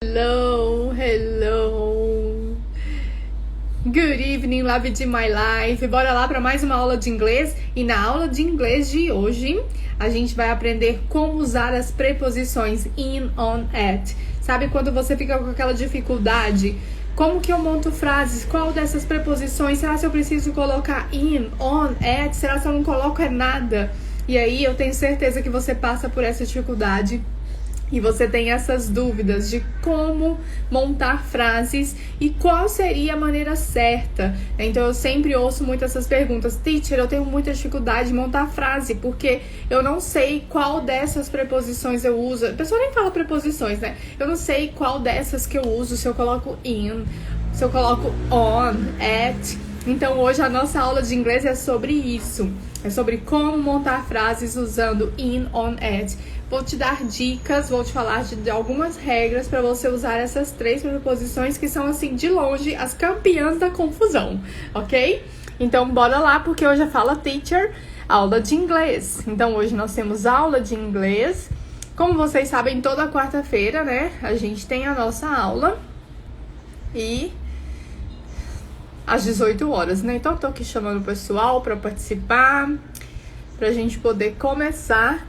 Hello, hello. Good evening, love de my life. Bora lá para mais uma aula de inglês. E na aula de inglês de hoje, a gente vai aprender como usar as preposições in, on, at. Sabe quando você fica com aquela dificuldade? Como que eu monto frases? Qual dessas preposições? Será que eu preciso colocar in, on, at? Será que eu não coloco nada? E aí eu tenho certeza que você passa por essa dificuldade. E você tem essas dúvidas de como montar frases e qual seria a maneira certa. Então eu sempre ouço muito essas perguntas. Teacher, eu tenho muita dificuldade de montar frase porque eu não sei qual dessas preposições eu uso. A pessoa nem fala preposições, né? Eu não sei qual dessas que eu uso, se eu coloco in, se eu coloco on, at. Então hoje a nossa aula de inglês é sobre isso. É sobre como montar frases usando in, on, at. Vou te dar dicas, vou te falar de algumas regras para você usar essas três preposições que são, assim, de longe, as campeãs da confusão, ok? Então, bora lá, porque hoje fala teacher, aula de inglês. Então, hoje nós temos aula de inglês. Como vocês sabem, toda quarta-feira, né, a gente tem a nossa aula e às 18 horas, né? Então, eu tô aqui chamando o pessoal para participar, pra gente poder começar,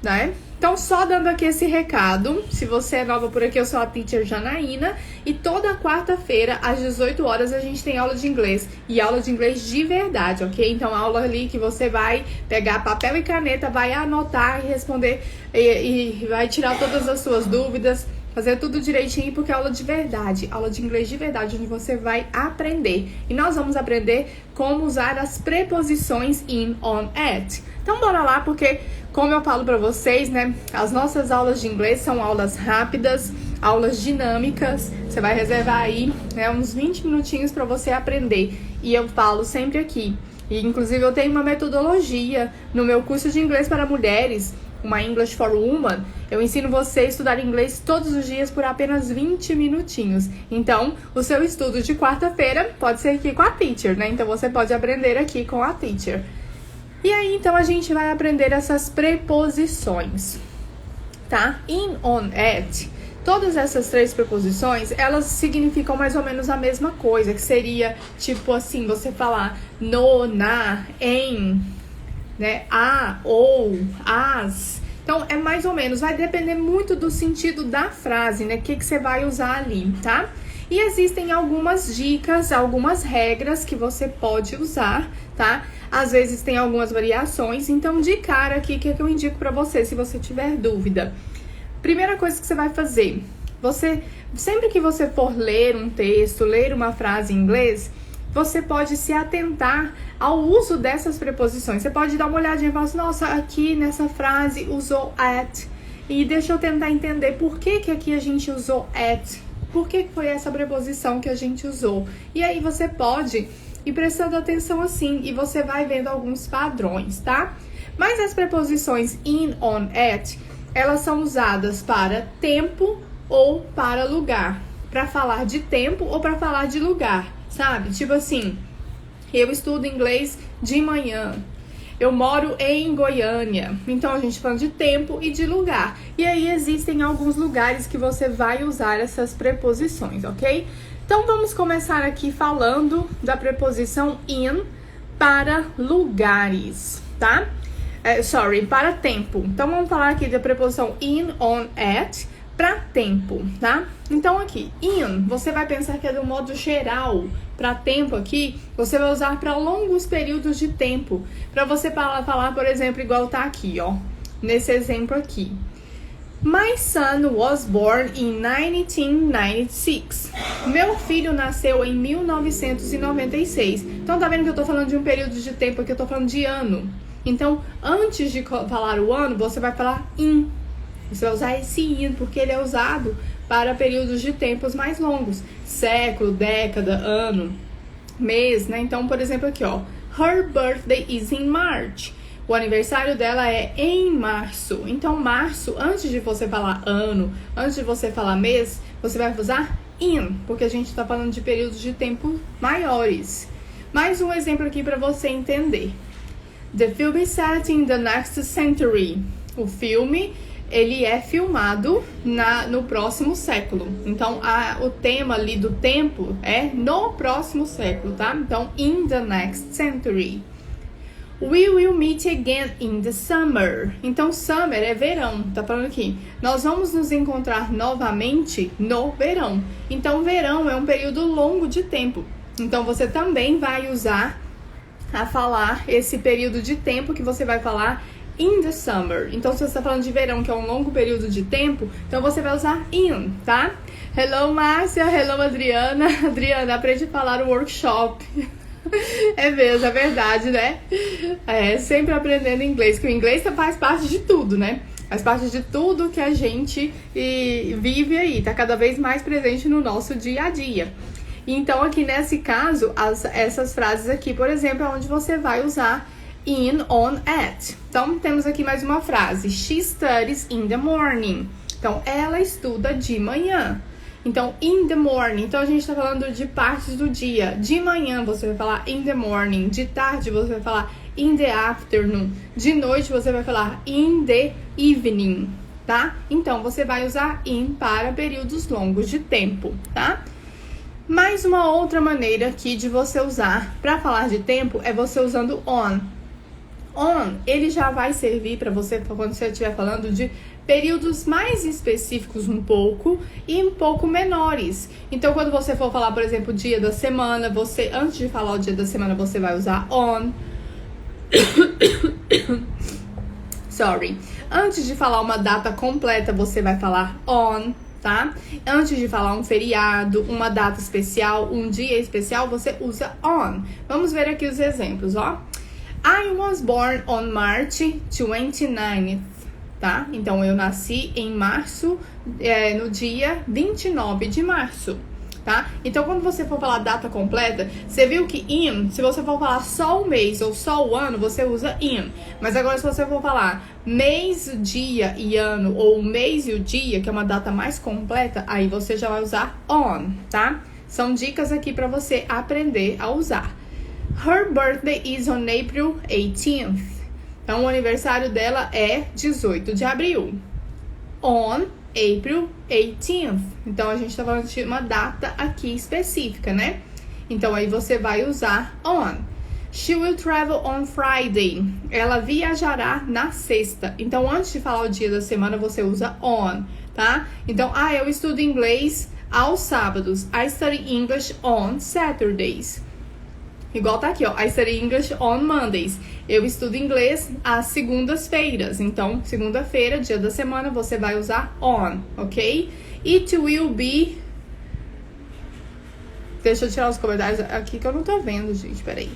né? Então, só dando aqui esse recado, se você é nova por aqui, eu sou a teacher Janaína e toda quarta-feira, às 18 horas, a gente tem aula de inglês e aula de inglês de verdade, ok? Então, aula ali que você vai pegar papel e caneta, vai anotar e responder e vai tirar todas as suas dúvidas, fazer tudo direitinho, porque é aula de verdade, aula de inglês de verdade, onde você vai aprender. E nós vamos aprender como usar as preposições in, on, at. Então, bora lá, porque, como eu falo pra vocês, né, as nossas aulas de inglês são aulas rápidas, aulas dinâmicas. Você vai reservar aí, né, uns 20 minutinhos pra você aprender. E eu falo sempre aqui. E, inclusive, eu tenho uma metodologia no meu curso de inglês para mulheres, uma English for Woman. Eu ensino você a estudar inglês todos os dias por apenas 20 minutinhos. Então, o seu estudo de quarta-feira pode ser aqui com a teacher, né? Então, você pode aprender aqui com a teacher. E aí, então, a gente vai aprender essas preposições, tá? In, on, at. Todas essas três preposições, elas significam mais ou menos a mesma coisa, que seria, tipo assim, você falar no, na, em, né, a, ou, as. Então, é mais ou menos, vai depender muito do sentido da frase, né, que você vai usar ali, tá? E existem algumas dicas, algumas regras que você pode usar, tá? Às vezes tem algumas variações, então de cara aqui, o que eu indico pra você, se você tiver dúvida? Primeira coisa que você vai fazer, sempre que você for ler um texto, ler uma frase em inglês, você pode se atentar ao uso dessas preposições. Você pode dar uma olhadinha e falar assim, nossa, aqui nessa frase usou at. E deixa eu tentar entender por que aqui a gente usou at. Por que foi essa preposição que a gente usou? E aí você pode ir prestando atenção assim e você vai vendo alguns padrões, tá? Mas as preposições in, on, at, elas são usadas para tempo ou para lugar. Para falar de tempo ou para falar de lugar. Sabe? Tipo assim, eu estudo inglês de manhã, eu moro em Goiânia, então a gente fala de tempo e de lugar. E aí existem alguns lugares que você vai usar essas preposições, ok? Então vamos começar aqui falando da preposição in para lugares, tá? Para tempo. Então vamos falar aqui da preposição in, on, at, para tempo, tá? Então aqui, in, você vai pensar que é do modo geral. Para tempo aqui, você vai usar para longos períodos de tempo. Para você falar, por exemplo, igual tá aqui, ó. Nesse exemplo aqui. My son was born in 1996. Meu filho nasceu em 1996. Então tá vendo que eu tô falando de um período de tempo aqui, eu tô falando de ano. Então, antes de falar o ano, você vai falar in. Você vai usar esse in, porque ele é usado para períodos de tempos mais longos. Século, década, ano, mês, né? Então, por exemplo, aqui, ó. Her birthday is in March. O aniversário dela é em março. Então, março, antes de você falar ano, antes de você falar mês, você vai usar in, porque a gente tá falando de períodos de tempo maiores. Mais um exemplo aqui para você entender. The film is set in the next century. O filme ele é filmado no próximo século. Então, o tema ali do tempo é no próximo século, tá? Então, in the next century. We will meet again in the summer. Então, summer é verão, tá falando aqui. Nós vamos nos encontrar novamente no verão. Então, verão é um período longo de tempo. Então, você também vai usar a falar esse período de tempo que você vai falar in the summer. Então, se você está falando de verão, que é um longo período de tempo, então você vai usar in, tá? Hello, Márcia. Hello, Adriana. Adriana, aprende a falar o workshop. É mesmo, é verdade, né? Sempre aprendendo inglês, que o inglês faz parte de tudo, né? Faz parte de tudo que a gente vive aí, tá cada vez mais presente no nosso dia a dia. Então, aqui nesse caso, essas frases aqui, por exemplo, é onde você vai usar in, on, at. Então, temos aqui mais uma frase. She studies in the morning. Então, ela estuda de manhã. Então, in the morning. Então, a gente tá falando de partes do dia. De manhã, você vai falar in the morning. De tarde, você vai falar in the afternoon. De noite, você vai falar in the evening, tá? Então, você vai usar in para períodos longos de tempo, tá? Mais uma outra maneira aqui de você usar para falar de tempo é você usando on. On, ele já vai servir para você quando você estiver falando de períodos mais específicos um pouco e um pouco menores. Então, quando você for falar, por exemplo, dia da semana, antes de falar o dia da semana, você vai usar on. Sorry. Antes de falar uma data completa, você vai falar on, tá? Antes de falar um feriado, uma data especial, um dia especial, você usa on. Vamos ver aqui os exemplos, ó. I was born on March 29th, tá? Então, eu nasci em março, no dia 29 de março, tá? Então, quando você for falar data completa, você viu que in, se você for falar só o mês ou só o ano, você usa in. Mas agora, se você for falar mês, dia e ano, ou o mês e o dia, que é uma data mais completa, aí você já vai usar on, tá? São dicas aqui para você aprender a usar. Her birthday is on April 18th. Então, o aniversário dela é 18 de abril. On April 18th. Então, a gente tá falando de uma data aqui específica, né? Então, aí você vai usar on. She will travel on Friday. Ela viajará na sexta. Então, antes de falar o dia da semana, você usa on, tá? Então, eu estudo inglês aos sábados. I study English on Saturdays. Igual tá aqui, ó. I study English on Mondays. Eu estudo inglês às segundas-feiras. Então, segunda-feira, dia da semana, você vai usar on, ok? It will be... Deixa eu tirar os comentários aqui que eu não tô vendo, gente. Peraí.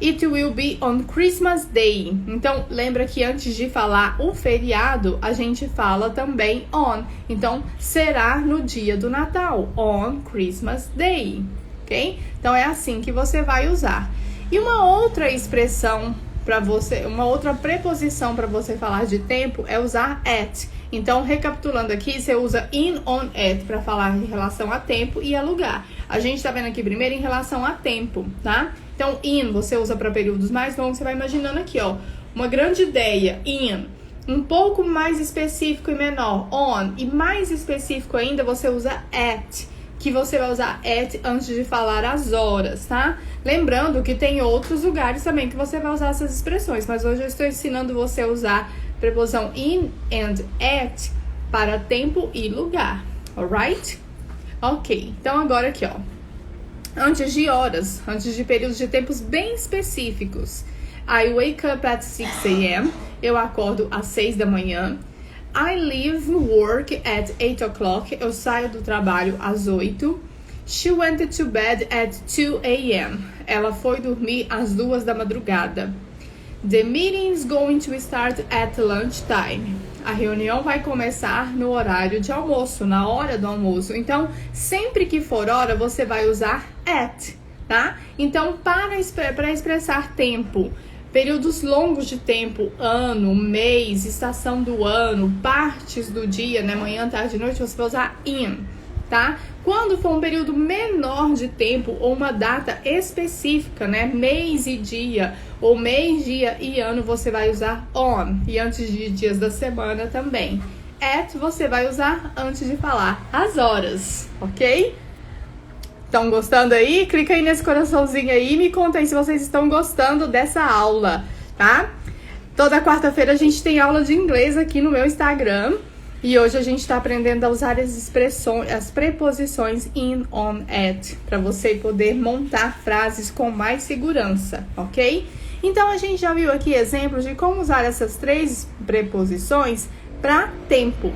It will be on Christmas Day. Então, lembra que antes de falar o feriado, a gente fala também on. Então, será no dia do Natal. On Christmas Day. Ok? Então, é assim que você vai usar. E uma outra expressão para você, uma outra preposição para você falar de tempo é usar at. Então, recapitulando aqui, você usa in, on, at para falar em relação a tempo e a lugar. A gente tá vendo aqui primeiro em relação a tempo, tá? Então, in você usa para períodos mais longos. Você vai imaginando aqui, ó, uma grande ideia, in. Um pouco mais específico e menor, on. E mais específico ainda, você usa at, que você vai usar at antes de falar as horas, tá? Lembrando que tem outros lugares também que você vai usar essas expressões, mas hoje eu estou ensinando você a usar a preposição in and at para tempo e lugar, alright? Ok, então agora aqui, ó. Antes de horas, antes de períodos de tempos bem específicos. I wake up at 6 a.m. Eu acordo às 6 da manhã. I leave work at 8 o'clock. Eu saio do trabalho às 8. She went to bed at 2 a.m. Ela foi dormir às 2 da madrugada. The meeting is going to start at lunchtime. A reunião vai começar no horário de almoço, na hora do almoço. Então, sempre que for hora, você vai usar at, tá? Então, para expressar tempo, períodos longos de tempo, ano, mês, estação do ano, partes do dia, né? Manhã, tarde e noite, você vai usar in, tá? Quando for um período menor de tempo ou uma data específica, né? Mês e dia, ou mês, dia e ano, você vai usar on. E antes de dias da semana também. At você vai usar antes de falar as horas, ok? Estão gostando aí? Clica aí nesse coraçãozinho aí e me conta aí se vocês estão gostando dessa aula, tá? Toda quarta-feira a gente tem aula de inglês aqui no meu Instagram. E hoje a gente está aprendendo a usar as expressões, as preposições in, on, at, para você poder montar frases com mais segurança, ok? Então a gente já viu aqui exemplos de como usar essas 3 preposições para tempo.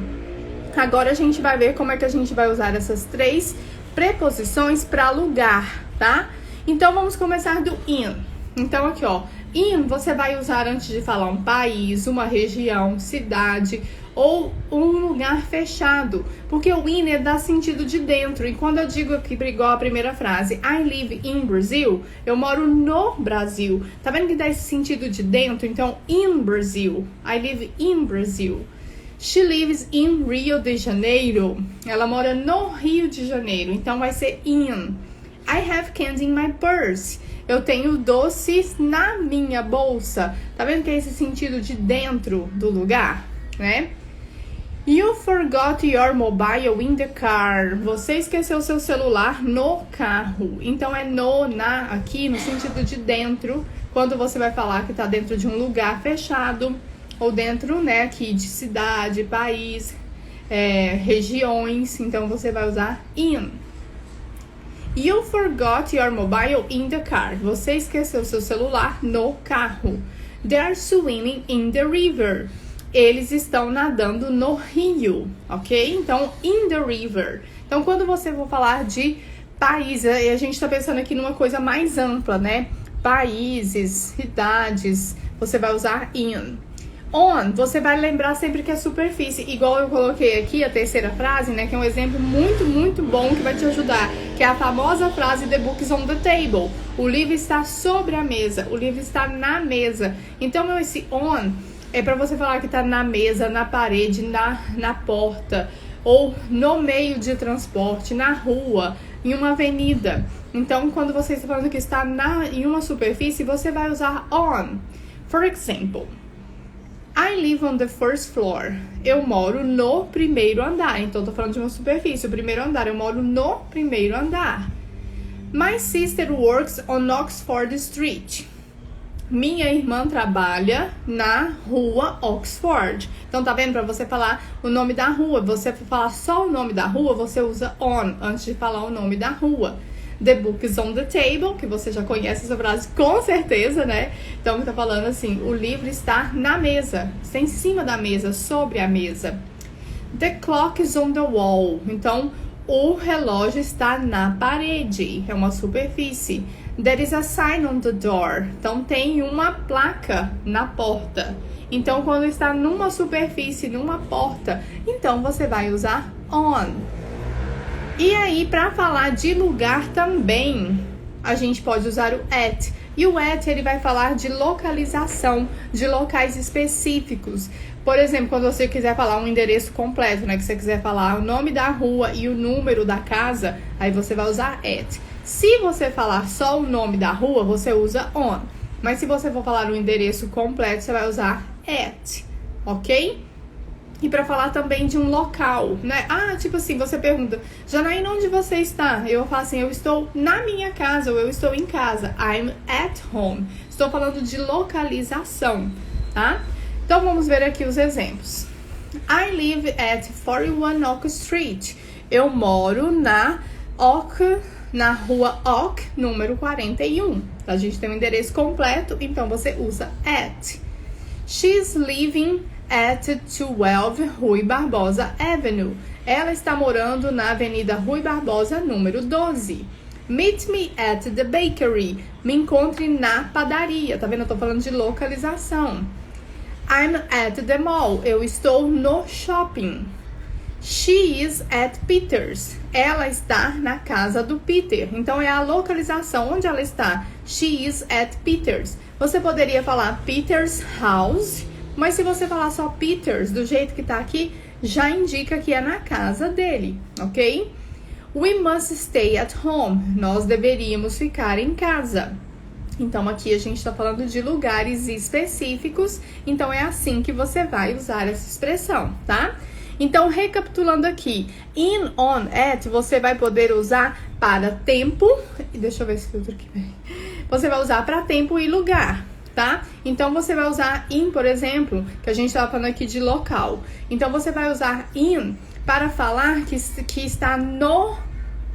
Agora a gente vai ver como é que a gente vai usar essas 3 preposições para lugar, tá? Então vamos começar do in. Então aqui, ó, in você vai usar antes de falar um país, uma região, cidade ou um lugar fechado, porque o in dá sentido de dentro. E quando eu digo aqui, igual a primeira frase, I live in Brazil, eu moro no Brasil. Tá vendo que dá esse sentido de dentro? Então, in Brazil, I live in Brazil. She lives in Rio de Janeiro, ela mora no Rio de Janeiro, então vai ser in. I have candy in my purse, eu tenho doces na minha bolsa. Tá vendo que é esse sentido de dentro do lugar, né? You forgot your mobile in the car. Você esqueceu seu celular no carro. Então é no, na, aqui no sentido de dentro. Quando você vai falar que tá dentro de um lugar fechado. Ou dentro, né, aqui de cidade, país, regiões. Então você vai usar in. You forgot your mobile in the car. Você esqueceu seu celular no carro. They are swimming in the river. Eles estão nadando no rio, ok? Então, in the river. Então, quando você for falar de país, e a gente tá pensando aqui numa coisa mais ampla, né? Países, cidades, você vai usar in. On, você vai lembrar sempre que é superfície, igual eu coloquei aqui a terceira frase, né? Que é um exemplo muito, muito bom que vai te ajudar. Que é a famosa frase The book is on the table. O livro está sobre a mesa, o livro está na mesa. Então, esse on é para você falar que tá na mesa, na parede, na porta, ou no meio de transporte, na rua, em uma avenida. Então, quando você está falando que está em uma superfície, você vai usar on. For example, I live on the first floor. Eu moro no primeiro andar. Então, estou falando de uma superfície, o primeiro andar. Eu moro no primeiro andar. My sister works on Oxford Street. Minha irmã trabalha na rua Oxford. Então, tá vendo? Pra você falar o nome da rua, você falar só o nome da rua, você usa on antes de falar o nome da rua. The book is on the table, que você já conhece essa frase com certeza, né? Então, tá falando assim, o livro está na mesa, está em cima da mesa, sobre a mesa. The clock is on the wall. Então, o relógio está na parede, é uma superfície. There is a sign on the door. Então, tem uma placa na porta. Então, quando está numa superfície, numa porta, então você vai usar on. E aí, para falar de lugar também, a gente pode usar o at. E o at, ele vai falar de localização, de locais específicos. Por exemplo, quando você quiser falar um endereço completo, né? Que você quiser falar o nome da rua e o número da casa, aí você vai usar at. Se você falar só o nome da rua, você usa on. Mas se você for falar o endereço completo, você vai usar at, ok? E para falar também de um local, né? Ah, tipo assim, você pergunta, Janaína, onde você está? Eu falo assim, eu estou na minha casa ou eu estou em casa. I'm at home. Estou falando de localização, tá? Então vamos ver aqui os exemplos. I live at 41 Oak Street. Eu moro na rua Oak, número 41. A gente tem o endereço completo, então você usa at. She's living at 12 Rui Barbosa Avenue. Ela está morando na Avenida Rui Barbosa, número 12. Meet me at the bakery. Me encontre na padaria. Tá vendo? Eu tô falando de localização. I'm at the mall. Eu estou no shopping. She is at Peter's. Ela está na casa do Peter. Então, é a localização onde ela está. She is at Peter's. Você poderia falar Peter's house, mas se você falar só Peter's, do jeito que tá aqui, já indica que é na casa dele, ok? We must stay at home. Nós deveríamos ficar em casa. Então, aqui a gente está falando de lugares específicos. Então, é assim que você vai usar essa expressão, tá? Então, recapitulando aqui. In, on, at, você vai poder usar para tempo. Deixa eu ver se outro aqui vem. Você vai usar para tempo e lugar, tá? Então, você vai usar in, por exemplo, que a gente estava falando aqui de local. Então, você vai usar in para falar que está no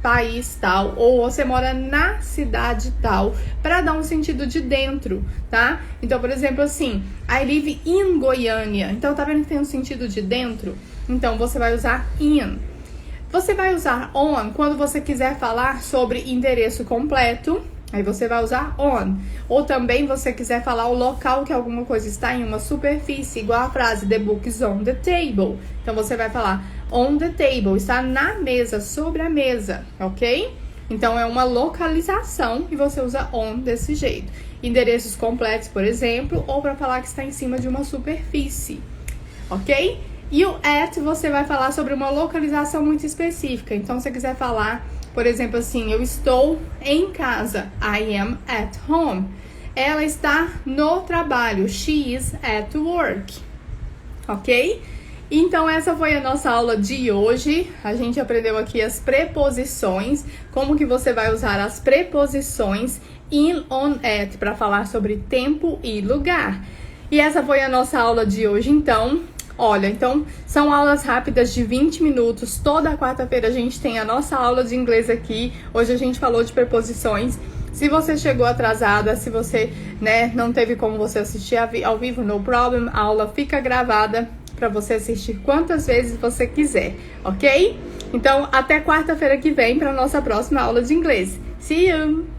país tal, ou você mora na cidade tal, para dar um sentido de dentro, tá? Então, por exemplo, assim, I live in Goiânia. Então, tá vendo que tem um sentido de dentro? Então, você vai usar in. Você vai usar on quando você quiser falar sobre endereço completo. Aí você vai usar on. Ou também você quiser falar o local que alguma coisa está em uma superfície, igual a frase The book is on the table. Então você vai falar on the table, está na mesa, sobre a mesa, ok? Então é uma localização e você usa on desse jeito. Endereços completos, por exemplo, ou para falar que está em cima de uma superfície, ok? E o at você vai falar sobre uma localização muito específica. Então, se você quiser falar, por exemplo, assim, eu estou em casa. I am at home. Ela está no trabalho. She is at work. Ok? Então, essa foi a nossa aula de hoje. A gente aprendeu aqui as preposições. Como que você vai usar as preposições in, on, at para falar sobre tempo e lugar. E essa foi a nossa aula de hoje, então. Olha, então, são aulas rápidas de 20 minutos. Toda quarta-feira a gente tem a nossa aula de inglês aqui. Hoje a gente falou de preposições. Se você chegou atrasada, se você, não teve como você assistir ao vivo, no problem. A aula fica gravada para você assistir quantas vezes você quiser, ok? Então, até quarta-feira que vem para nossa próxima aula de inglês. See you!